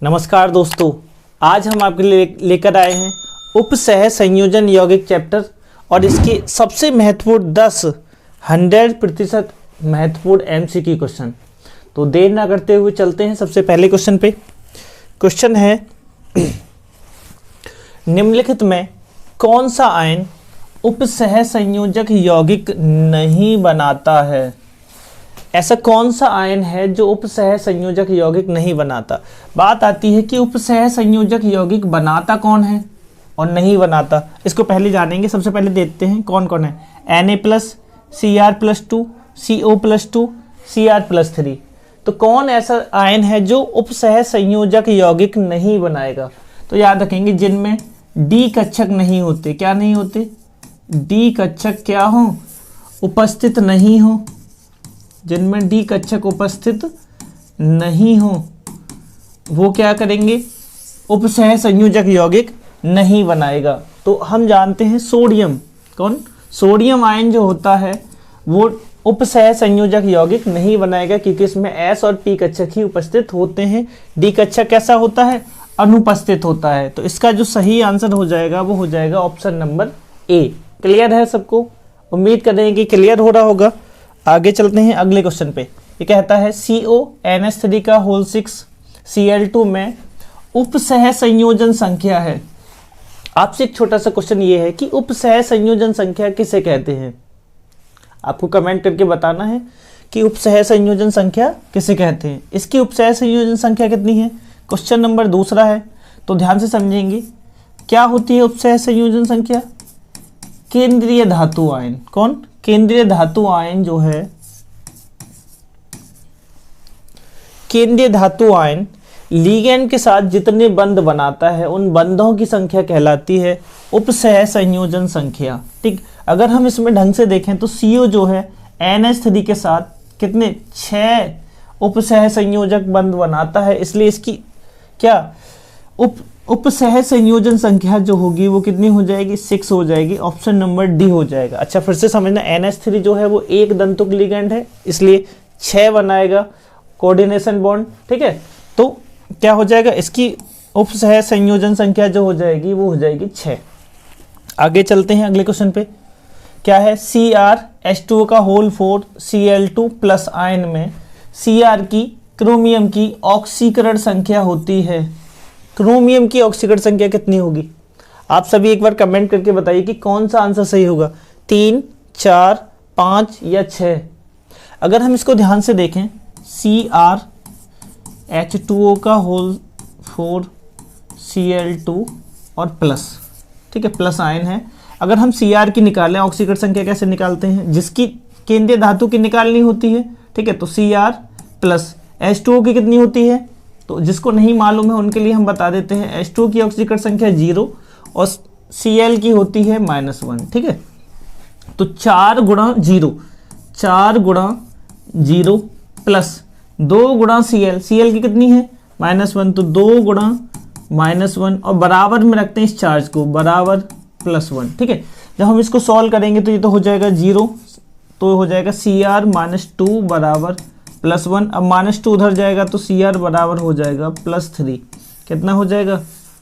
नमस्कार दोस्तों, आज हम आपके लिए लेकर आए हैं उपसह संयोजन यौगिक चैप्टर और इसके सबसे महत्वपूर्ण 100% महत्वपूर्ण एमसीक्यू क्वेश्चन। तो देर ना करते हुए चलते हैं सबसे पहले क्वेश्चन पे। क्वेश्चन है निम्नलिखित में कौन सा आयन उपसह संयोजक यौगिक नहीं बनाता है। ऐसा कौन सा आयन है जो उपसह संयोजक यौगिक नहीं बनाता। बात आती है कि उपसह संयोजक यौगिक बनाता कौन है और नहीं बनाता, इसको पहले जानेंगे। सबसे पहले देखते हैं कौन कौन है। Na+, Cr+2, CO+2, Cr+3। तो कौन ऐसा आयन है जो उपसह संयोजक यौगिक नहीं बनाएगा। तो याद रखेंगे जिनमें डी कक्षक नहीं होते। क्या नहीं होते? डी कक्षक क्या हो? उपस्थित नहीं हो। जिनमें डी कक्षक उपस्थित नहीं हो वो क्या करेंगे? उपसह संयोजक यौगिक नहीं बनाएगा। तो हम जानते हैं सोडियम, कौन? सोडियम आयन जो होता है वो उपसह संयोजक यौगिक नहीं बनाएगा क्योंकि इसमें एस और पी कक्षक ही उपस्थित होते हैं। डी कक्षक कैसा होता है? अनुपस्थित होता है। तो इसका जो सही आंसर हो जाएगा वो हो जाएगा ऑप्शन नंबर ए। क्लियर है सबको? उम्मीद करें कि क्लियर हो रहा होगा। आगे चलते हैं अगले क्वेश्चन पे। ये कहता है CONH3 Cl2 में उपसह संयोजन संख्या है। आपसे एक छोटा सा क्वेश्चन ये है कि उपसह संयोजन संख्या किसे कहते हैं। आपको कमेंट करके बताना है कि उपसह संयोजन संख्या किसे कहते हैं। इसकी उपसह संयोजन संख्या कितनी है? क्वेश्चन नंबर दूसरा है, तो ध्यान से समझेंगे। क्या होती है उपसह संयोजन संख्या? केंद्रीय धातु आयन। कौन? केंद्रीय धातु आयन जो है, केंद्रीय धातु आयन लिगैंड के साथ जितने बंध बनाता है उन बंधों की संख्या कहलाती है उपसह संयोजन संख्या। ठीक, अगर हम इसमें ढंग से देखें तो CO जो है NH3 के साथ कितने 6 उपसह संयोजक बंध बनाता है, इसलिए इसकी क्या उपसह संयोजन संख्या जो होगी वो कितनी हो जाएगी? 6 हो जाएगी। ऑप्शन नंबर डी हो जाएगा। अच्छा, फिर से समझना, NH3 जो है वो एक दंतुक लिगैंड है इसलिए 6 बनाएगा कोऑर्डिनेशन बॉन्ड। ठीक है, तो क्या हो जाएगा? इसकी उपसह संयोजन संख्या जो हो जाएगी वो हो जाएगी 6। आगे चलते हैं अगले क्वेश्चन पे। क्या है? CrH2O4 Cl2+ आयन में Cr की क्रोमियम की ऑक्सीकरण संख्या होती है। क्रोमियम की ऑक्सीकरण संख्या कितनी होगी? आप सभी एक बार कमेंट करके बताइए कि कौन सा आंसर सही होगा, 3, 4, 5 या 6। अगर हम इसको ध्यान से देखें, CrH2O4 Cl2 और प्लस, ठीक है, प्लस आयन है। अगर हम Cr की निकालें, ऑक्सीकरण संख्या कैसे निकालते हैं? जिसकी केंद्रीय धातु की निकालनी होती है, ठीक है, तो Cr प्लस H2O की कितनी होती है? तो जिसको नहीं मालूम है उनके लिए हम बता देते हैं, H2O की ऑक्सीकरण संख्या 0 और Cl की होती है -1। ठीक है, तो 4 गुणा 0 प्लस 2 गुणा Cl की कितनी है? -1, तो 2 गुणा -1 और बराबर में रखते हैं इस चार्ज को, बराबर +1। ठीक है, जब हम इसको सॉल्व करेंगे तो ये तो हो जाएगा 0, तो हो जाएगा Cr -2 बराबर +1। अब -2 उधर जाएगा तो Cr बराबर हो जाएगा +3। कितना हो जाएगा?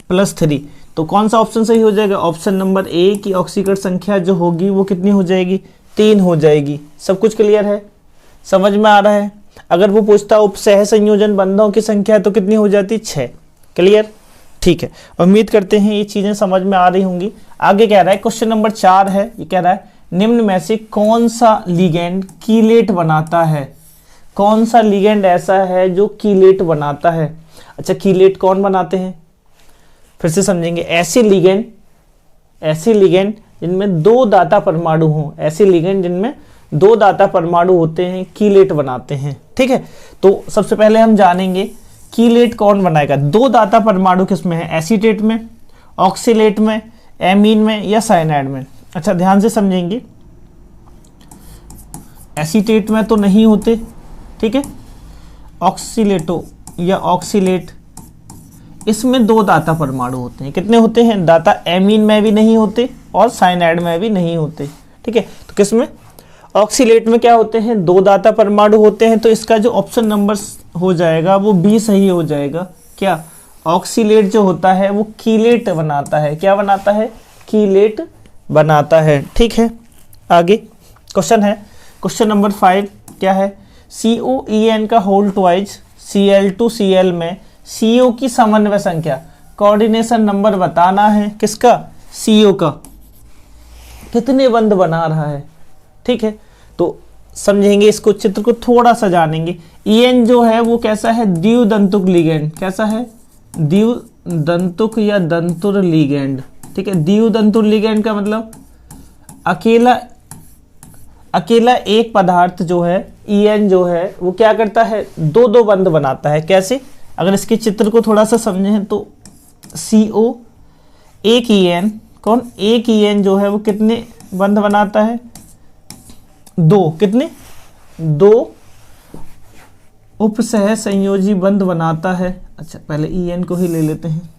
+3। तो कौन सा ऑप्शन सही हो जाएगा? ऑप्शन नंबर ए की ऑक्सीकरण संख्या जो होगी वो कितनी हो जाएगी? 3 हो जाएगी। सब कुछ क्लियर है? समझ में आ रहा है? अगर वो पूछता उपसह संयोजन बंधों की संख्या तो कितनी हो जाती? 6। क्लियर? ठीक है, उम्मीद करते हैं ये चीजें समझ में आ रही होंगी। आगे कह रहा है क्वेश्चन नंबर 4 है। ये कह रहा है निम्न में से कौन सा लिगैंड कीलेट बनाता है। कौन सा लिगैंड ऐसा है जो कीलेट बनाता है? अच्छा, कीलेट कौन बनाते हैं? फिर से समझेंगे। ऐसे लिगैंड जिनमें 2 दाता परमाणु हो, ऐसे लिगैंड जिनमें 2 दाता परमाणु होते हैं कीलेट बनाते हैं। ठीक है, तो सबसे पहले हम जानेंगे कीलेट कौन बनाएगा। 2 दाता परमाणु किसमें है? एसीटेट में, ऑक्सीलेट में, एमीन में या साइनाइड में। अच्छा, ध्यान से समझेंगे, एसीटेट में तो नहीं होते, ठीक है, ऑक्सीलेटो या ऑक्सीलेट, इसमें 2 दाता परमाणु होते हैं। कितने होते हैं? दाता एमीन में भी नहीं होते और साइनाइड में भी नहीं होते। ठीक है, तो किसमें? ऑक्सीलेट में क्या होते हैं? 2 दाता परमाणु होते हैं। तो इसका जो ऑप्शन नंबर हो जाएगा वो बी सही हो जाएगा। क्या? ऑक्सीलेट जो होता है वो कीलेट बनाता है। क्या बनाता है? कीलेट बनाता है। ठीक है, आगे क्वेश्चन है, क्वेश्चन नंबर 5 क्या है? COEN का होल ट्वाइज Cl2Cl में CO की समन्वय संख्या, कोऑर्डिनेशन नंबर बताना है। किसका? CO का। कितने बंध बना रहा है? ठीक है, तो समझेंगे इसको, चित्र को थोड़ा सा जानेंगे। EN जो है वो कैसा है? द्विदंतुक लिगेंड। कैसा है? द्विदंतुक या दंतुर लिगेंड। ठीक है, द्विदंतुर लिगेंड का मतलब अकेला एक पदार्थ जो है EN जो है वो क्या करता है? दो दो बंध बनाता है। कैसे? अगर इसके चित्र को थोड़ा सा समझें तो CO एक EN, कौन? एक EN जो है वो कितने बंध बनाता है? दो। कितने? दो उपसह संयोजी बंध बनाता है। अच्छा, पहले EN को ही ले लेते हैं।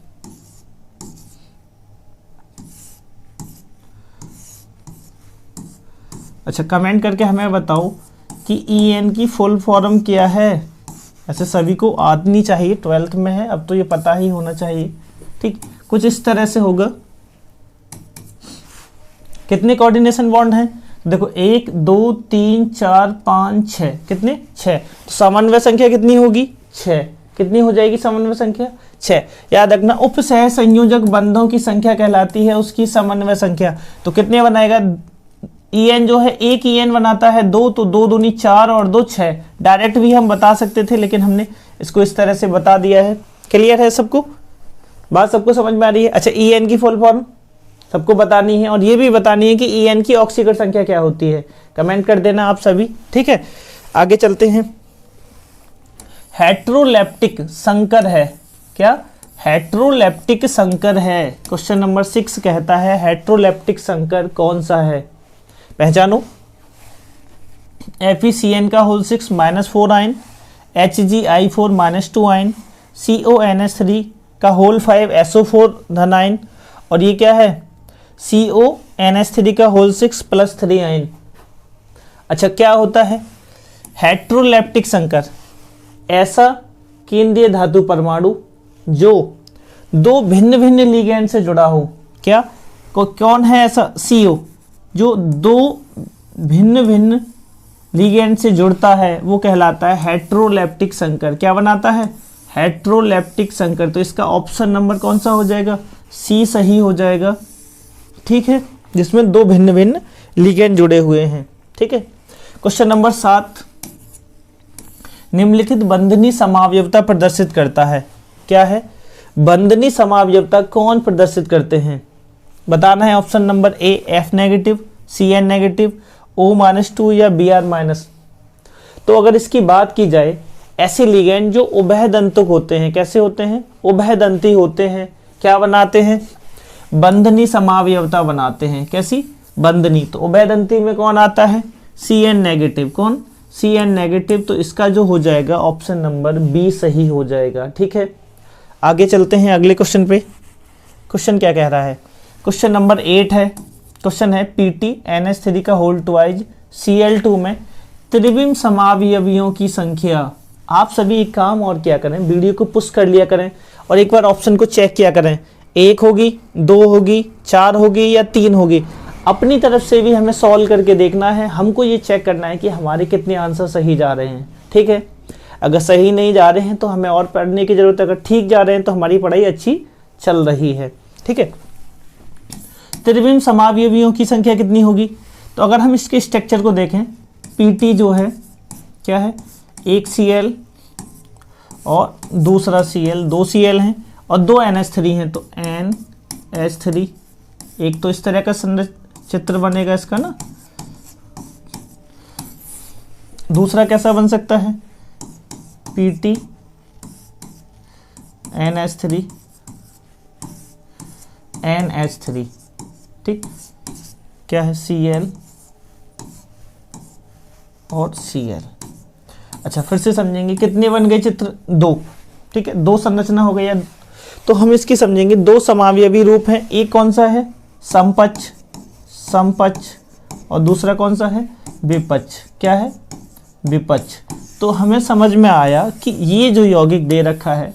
अच्छा, कमेंट करके हमें बताओ कि EN की फुल फॉर्म क्या है। ऐसे सभी को आनी चाहिए, 12th में है अब तो ये पता ही होना चाहिए। ठीक, कुछ इस तरह से होगा। कितने कोऑर्डिनेशन बॉन्ड हैं? देखो 1 2 3 4 5 6। कितने? 6। तो समन्वय संख्या कितनी होगी? 6। कितनी हो जाएगी समन्वय संख्या? 6। याद रखना, उपसह संयोजक बंधों की संख्या कहलाती है उसकी समन्वय संख्या। तो कितने बनाएगा? EN जो है एक EN बनाता है 2, तो 2 दूनी 4 और 2 6। डायरेक्ट भी हम बता सकते थे लेकिन हमने इसको इस तरह से बता दिया है। क्लियर है सबको? बात सबको समझ में आ रही है? अच्छा, EN की फुल फॉर्म सबको बतानी है और ये भी बतानी है कि EN की ऑक्सीकरण संख्या क्या होती है। कमेंट कर देना आप सभी। ठीक है, आगे चलते हैं। हेट्रोलेप्टिक संकर है। क्या? हेट्रोलेप्टिक संकर है। क्वेश्चन नंबर 6 कहता है हेट्रोलेप्टिक संकर कौन सा है? पहचानो। FeCN का whole 6 -4 ion, HgI4 -2 ion, CONH3 का होल 5 SO4 धन आयन, और ये क्या है? CONH3 का होल 6 +3 आयन। अच्छा, क्या होता है हेट्रोलेप्टिक संकर? ऐसा केंद्रीय धातु परमाणु जो दो भिन्न भिन्न लिगेंड से जुड़ा हो। क्या? कौन है ऐसा? CO जो दो भिन्न भिन्न लिगेंड से जुड़ता है वो कहलाता है हेट्रोलेप्टिक संकर। क्या बनाता है? हेट्रोलेप्टिक संकर। तो इसका ऑप्शन नंबर कौन सा हो जाएगा? C सही हो जाएगा। ठीक है, जिसमें दो भिन्न भिन्न लिगेंड जुड़े हुए हैं। ठीक है, क्वेश्चन नंबर 7 निम्नलिखित बंधनी समावयवता प्रदर्शित करता है। क्या है? बंधनी समावयवता कौन प्रदर्शित करते हैं? बताना है। Option number A F negative, CN negative, O-2 या Br-। तो अगर इसकी बात की जाए, ऐसे लिगेंड जो उभयदंतुक होते हैं, कैसे होते हैं? उभयदंती होते हैं। क्या बनाते हैं? बंधनी समावयवता बनाते हैं। कैसी? बंधनी। तो उभयदंती में कौन आता है? CN negative. कौन? CN negative. तो इसका जो हो जाएगा ऑप्शन नंबर B सही हो जाएगा। ठीक है, आगे चलते हैं अगले क्वेश्चन पे। क्वेश्चन क्या कह रहा है? क्वेश्चन नंबर 8 है। क्वेश्चन है PTNH3 का होल ट्वाइज Cl2 में त्रिविम समावयवियों की संख्या। आप सभी एक काम और क्या करें, वीडियो को पुश कर लिया करें और एक बार ऑप्शन को चेक किया करें। 1 होगी, 2 होगी, 4 होगी या 3 होगी। अपनी तरफ से भी हमें सॉल्व करके देखना है। हमको ये चेक करना है कि हमारे कितने आंसर सही जा रहे हैं। ठीक है, अगर सही नहीं जा रहे हैं तो हमें और पढ़ने की जरूरत है। अगर ठीक जा रहे हैं तो हमारी पढ़ाई अच्छी चल रही है। ठीक है, त्रिविम समावयवियों की संख्या कितनी होगी? तो अगर हम इसके स्ट्रक्चर को देखें, PT जो है क्या है? एक Cl और दूसरा Cl, 2 Cl हैं और 2 NH3 हैं। तो NH3, एक तो इस तरह का चित्र बनेगा इसका ना। दूसरा कैसा बन सकता है? PT NH3 NH3। ठीक, क्या है? Cl और Cl। अच्छा, फिर से समझेंगे कितने बन गए चित्र? 2। ठीक है, 2 संरचना हो गई। तो हम इसकी समझेंगे 2 समावयवी रूप हैं। एक कौन सा है? समपक्ष, समपक्ष, और दूसरा कौन सा है? विपक्ष। क्या है? विपक्ष। तो हमें समझ में आया कि ये जो यौगिक दे रखा है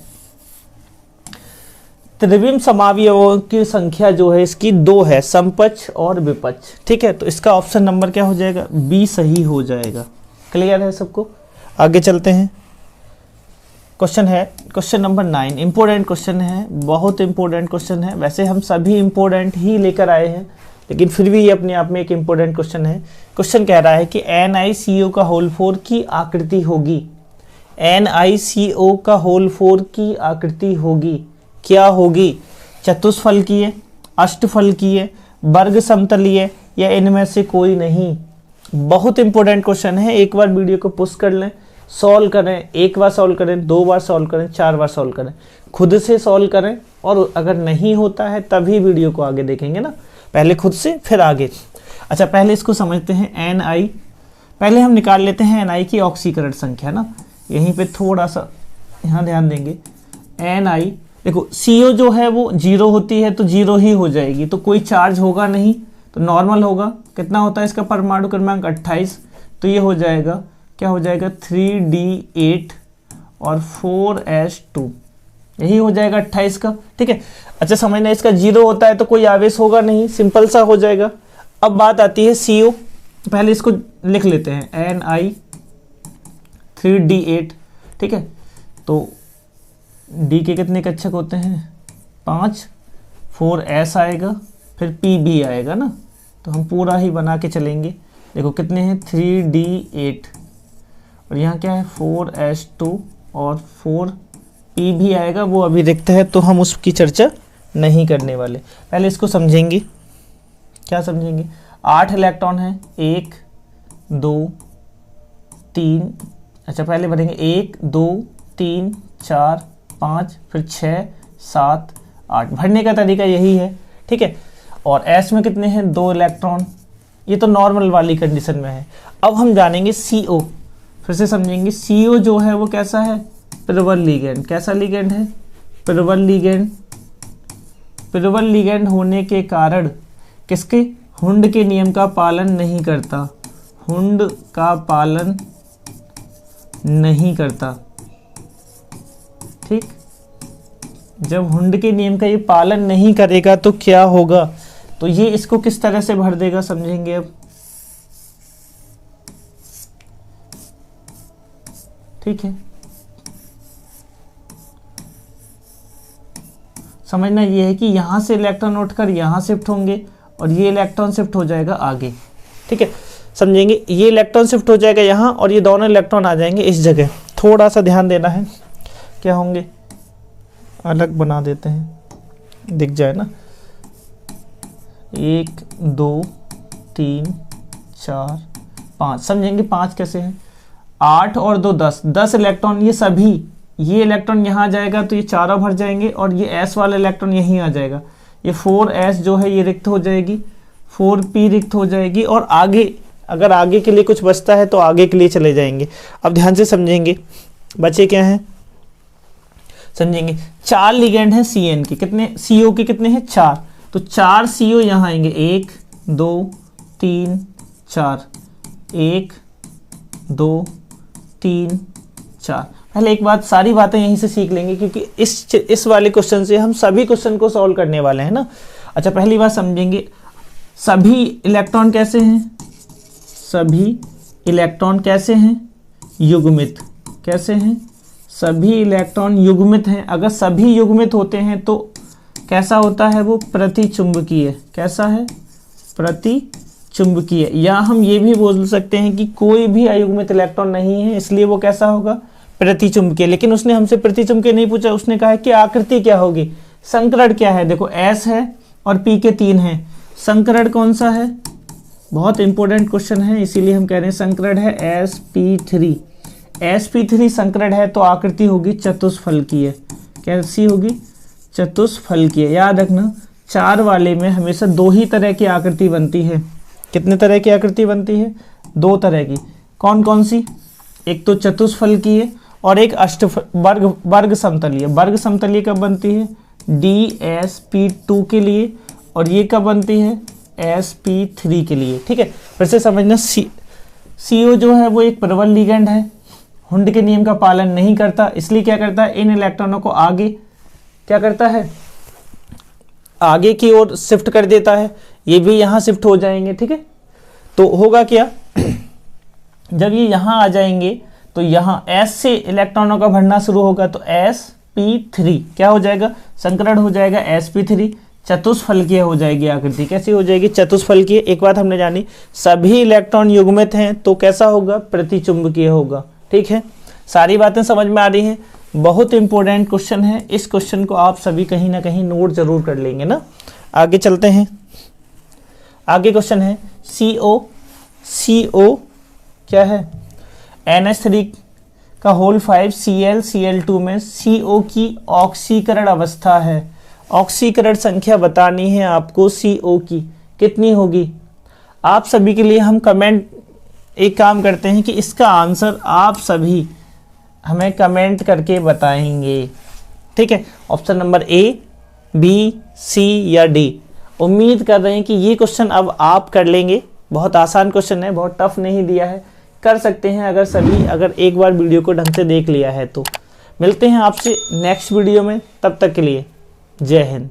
त्रिविम समावयवों की संख्या जो है इसकी 2 है, समपक्ष और विपक्ष। ठीक है, तो इसका ऑप्शन नंबर क्या हो जाएगा, बी सही हो जाएगा। क्लियर है सबको? आगे चलते हैं। क्वेश्चन है क्वेश्चन नंबर 9, इंपॉर्टेंट क्वेश्चन है, बहुत इंपॉर्टेंट क्वेश्चन है। वैसे हम सभी इंपॉर्टेंट ही लेकर आए हैं, लेकिन फिर भी ये अपने आप में एक इंपॉर्टेंट क्वेश्चन है। क्वेश्चन कह रहा है कि NiCO का होल 4 की आकृति होगी। NiCO का होल 4 की आकृति होगी, क्या होगी? चतुष्फलकीय, अष्टफलकीय, वर्ग समतलीय, या इनमें से कोई नहीं। बहुत इंपॉर्टेंट क्वेश्चन है। एक बार वीडियो को पुश कर लें, सॉल्व करें, एक बार सॉल्व करें, 2 बार सॉल्व करें, 4 बार सॉल्व करें, खुद से सॉल्व करें, और अगर नहीं होता है तभी वीडियो को आगे देखेंगे ना, पहले खुद से फिर आगे। अच्छा, पहले इसको समझते हैं। Ni पहले हम निकाल लेते हैं Ni की ऑक्सीकरण संख्या ना, यहीं पे थोड़ा सा यहाँ ध्यान देंगे। Ni देखो, CO जो है वो 0 होती है तो 0 ही हो जाएगी, तो कोई चार्ज होगा नहीं, तो नॉर्मल होगा। कितना होता है इसका परमाणु क्रमांक 28, तो ये हो जाएगा, क्या हो जाएगा, 3D8 और 4S2, यही हो जाएगा 28 का। ठीक है, अच्छा समझना, इसका 0 होता है तो कोई आवेश होगा नहीं, सिंपल सा हो जाएगा। अब बात आती है CO, पहले इसको लिख लेते हैं, Ni 3D8। ठीक है, तो D के कितने कक्षक होते हैं, 5, 4S आएगा, फिर P भी आएगा ना, तो हम पूरा ही बना के चलेंगे। देखो कितने हैं, 3D8, और यहाँ क्या है, 4S2 और 4P भी आएगा, वो अभी देखते हैं, तो हम उसकी चर्चा नहीं करने वाले। पहले इसको समझेंगे। क्या समझेंगे? 8 इलेक्ट्रॉन है, 1 2 3, अच्छा पहले बढ़ेंगे 1 2 3 4 5, फिर 6 7 8, भरने का तरीका यही है। ठीक है, और S में कितने हैं, 2 इलेक्ट्रॉन, ये तो नॉर्मल वाली कंडीशन में है। अब हम जानेंगे CO, फिर से समझेंगे। CO जो है वो कैसा है, प्रबल लिगेंड। कैसा लिगेंड है, प्रबल लिगेंड। प्रबल लिगेंड होने के कारण किसके, हुंड के नियम का पालन नहीं करता, हुंड का पालन नहीं करता। ठीक, जब हुंड के नियम का ये पालन नहीं करेगा तो क्या होगा, तो ये इसको किस तरह से भर देगा, समझेंगे अब। ठीक है, समझना ये है कि यहां से इलेक्ट्रॉन उठकर यहां शिफ्ट होंगे, और ये इलेक्ट्रॉन शिफ्ट हो जाएगा आगे। ठीक है, समझेंगे, ये इलेक्ट्रॉन शिफ्ट हो जाएगा यहाँ, और ये दोनों इलेक्ट्रॉन आ जाएंगे इस जगह। थोड़ा सा ध्यान देना है, क्या होंगे, अलग बना देते हैं, दिख जाए ना। 1 2 3 4 5, समझेंगे 5 कैसे है, 8 और 2 10, 10 इलेक्ट्रॉन, ये सभी, ये इलेक्ट्रॉन यहाँ जाएगा तो ये चारों भर जाएंगे, और ये S वाला इलेक्ट्रॉन यहीं आ जाएगा। ये 4S जो है ये रिक्त हो जाएगी, 4P रिक्त हो जाएगी, और आगे अगर आगे के लिए कुछ बचता है तो आगे के लिए चले जाएंगे। अब ध्यान से समझेंगे, बचे क्या हैं, समझेंगे। 4 लिगेंड हैं CN के, कितने, CO के कितने हैं, 4, तो 4 CO यहाँ आएंगे, 1 2 3 4, 1 2 3 4। पहले एक बात, सारी बातें यहीं से सीख लेंगे, क्योंकि इस वाले क्वेश्चन से हम सभी क्वेश्चन को सॉल्व करने वाले हैं ना। अच्छा, पहली बात समझेंगे, सभी इलेक्ट्रॉन कैसे हैं, सभी इलेक्ट्रॉन कैसे हैं, युग्मित। कैसे हैं, सभी इलेक्ट्रॉन युग्मित हैं। अगर सभी युग्मित होते हैं तो कैसा होता है, वो प्रतिचुंबकीय। कैसा है, प्रतिचुंबकीय। या हम ये भी बोल सकते हैं कि कोई भी अयुग्मित इलेक्ट्रॉन नहीं है, इसलिए वो कैसा होगा, प्रतिचुंबकीय। लेकिन उसने हमसे प्रतिचुंबकीय नहीं पूछा, उसने कहा है कि आकृति क्या होगी, संकरण क्या है। देखो S है और P के 3 हैं, संकरण कौन सा है, बहुत इंपॉर्टेंट क्वेश्चन है, इसीलिए हम कह रहे हैं संकरण है sp3। sp3 संकरण है तो आकृति होगी चतुष्फलकीय। कैसी होगी, चतुष्फलकीय। याद रखना, 4 वाले में हमेशा 2 ही तरह की आकृति बनती है। कितने तरह की आकृति बनती है, 2 तरह की। कौन कौन सी, एक तो चतुष्फलकीय और एक वर्ग समतलीय। वर्ग समतलीय कब बनती है, DSP2 के लिए, और ये कब बनती है, sp3 के लिए। ठीक है, फिर से समझना, CO जो है वो एक प्रबल लिगेंड है, हुंड के नियम का पालन नहीं करता, इसलिए क्या करता है, इन इलेक्ट्रॉनों को आगे क्या करता है, आगे की ओर शिफ्ट कर देता है, ये भी यहाँ शिफ्ट हो जाएंगे। ठीक है, तो होगा क्या, जब ये यहाँ आ जाएंगे तो यहाँ S से इलेक्ट्रॉनों का भरना शुरू होगा, तो sp3 क्या हो जाएगा, संकरण हो जाएगा sp3, चतुष्फलकीय हो जाएगी आकृति। कैसी हो जाएगी, चतुष्फलकीय। एक बात हमने जानी, सभी इलेक्ट्रॉन युग्मित हैं तो कैसा होगा, प्रतिचुंबकीय होगा। ठीक है, सारी बातें समझ में आ रही हैं। बहुत इंपॉर्टेंट क्वेश्चन है, इस क्वेश्चन को आप सभी कहीं ना कहीं नोट जरूर कर लेंगे ना। आगे चलते हैं, आगे क्वेश्चन है CO क्या है, NH3 का होल 5 Cl में CO की ऑक्सीकरण अवस्था है। ऑक्सीकरण संख्या बतानी है आपको CO की, कितनी होगी। आप सभी के लिए हम कमेंट, एक काम करते हैं कि इसका आंसर आप सभी हमें कमेंट करके बताएंगे। ठीक है, option number A, B, C या D। उम्मीद कर रहे हैं कि ये क्वेश्चन अब आप कर लेंगे। बहुत आसान क्वेश्चन है, बहुत टफ नहीं दिया है, कर सकते हैं अगर सभी, अगर एक बार वीडियो को ढंग से देख लिया है तो। मिलते हैं आपसे नेक्स्ट वीडियो में, तब तक के लिए जय हिंद।